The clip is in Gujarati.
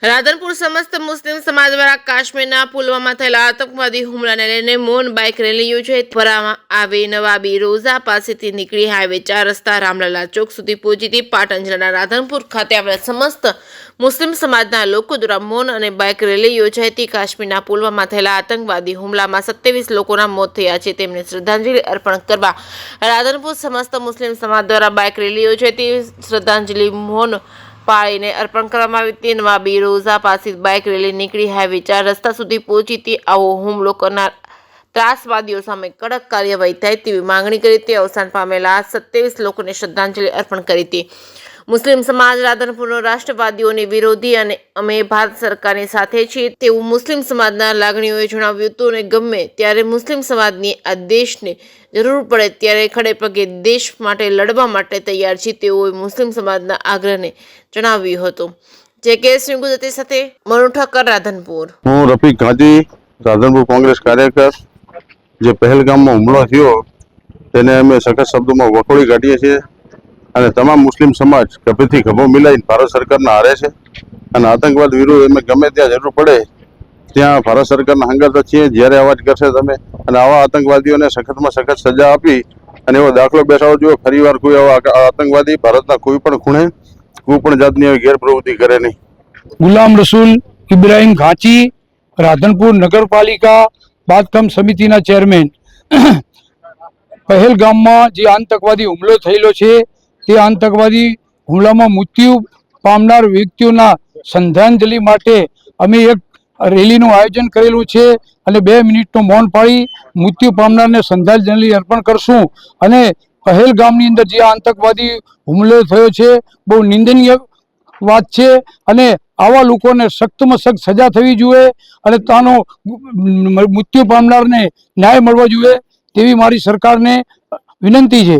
રાધનપુર સમસ્ત મુસ્લિમ સમાજ દ્વારા કાશ્મીરના પુલવામા થયેલા આતંકવાદી હુમલાને લઈને મૌન બાઇક રેલી યોજાઈ ભરામાં આવી નવાબી રોઝા પાસેથી નીકળી હાઈવે 4 રસ્તા રામલલા ચોક સુધી પહોંચી હતી। પાટણ જિલ્લાના રાધનપુર ખાતે આવેલા સમસ્ત મુસ્લિમ સમાજના લોકો દ્વારા મૌન અને બાઇક રેલી યોજાઈ હતી। કાશ્મીરના પુલવામા થયેલા આતંકવાદી હુમલામાં 27 લોકોના મોત થયા છે, તેમને શ્રદ્ધાંજલિ અર્પણ કરવા રાધનપુર સમસ્ત મુસ્લિમ સમાજ દ્વારા બાઇક રેલી યોજાઈ હતી। શ્રદ્ધાંજલિ મૌન પાળીને અર્પણ કરવામાં આવી હતી। નવાબી રોઝા પાસે બાઇક રેલી નીકળી હાઈવે 4 રસ્તા સુધી પહોંચી હતી। આવો હુમલો કરનાર ત્રાસવાદીઓ સામે કડક કાર્યવાહી થાય તેવી માંગણી કરી હતી। અવસાન પામેલા 27 લોકોને શ્રદ્ધાંજલિ અર્પણ કરી હતી। મુસ્લિમ સમાજ રાધનપુરનો રાષ્ટ્રવાદીઓની વિરોધી અને અમે ભારત સરકારની સાથે છીએ તેવું મુસ્લિમ સમાજના લાગણીઓએ જણાવ્યું હતું અને ગમે ત્યારે મુસ્લિમ સમાજની આ દેશને જરૂર પડે ત્યારે ખડે પગે દેશ માટે લડવા માટે તૈયાર છે તેઓએ મુસ્લિમ સમાજના આગ્રહને જણાવ્યું હતું। જે કેસ ગુજરાતી સાથે મનુ ઠક્કર, રાધનપુર। હું રફીક ગાંધી, રાધનપુર કોંગ્રેસ કાર્યકર। જે પહેલગામમાં હુમલો થયો તેને અમે સખત શબ્દોમાં વખોડી કાઢીએ છીએ અને તમામ મુસ્લિમ સમાજ ગભેથી ગભો મિલાઈને ભારત સરકારના હારે છે અને આતંકવાદ વિરુદ્ધ અમે ગમે ત્યાં જરૂર પડે ત્યાં ભારત સરકારના હંગાત છીએ। જ્યારે અવાજ કરશે તમે અને આવા આતંકવાદીઓને સખતમાં સખત સજા આપી અને એવો દાખલો બેસાડવો જોઈએ ફરીવાર કોઈ આવા આતંકવાદી ભારતના કોઈ પણ ખૂણે કોઈ પણ જાતની એવી ગેરપ્રવૃત્તિ કરે નહીં। ગુલામ રસૂલ ઇબ્રાહીમ ઘાંચી, રાધનપુર નગરપાલિકા બાંધકામ સમિતિના ચેરમેન। પહેલગામમાં જે આતંકવાદી હુમલો થયેલો છે તે આતંકવાદી હુમલામાં મૃત્યુ પામનાર વ્યક્તિઓના શ્રદ્ધાંજલિ માટે અમે એક રેલીનું આયોજન કરેલું છે અને 2 મિનિટનું મૌન પાળી મૃત્યુ પામનારને શ્રદ્ધાંજલિ અર્પણ કરશું। અને પહેલગામની અંદર જે આતંકવાદી હુમલો થયો છે બહુ નિંદનીય વાત છે અને આવા લોકોને સખ્તમાં સખ્ત સજા થવી જોઈએ અને તાનો મૃત્યુ પામનારને ન્યાય મળવો જોઈએ તેવી મારી સરકારને વિનંતી છે।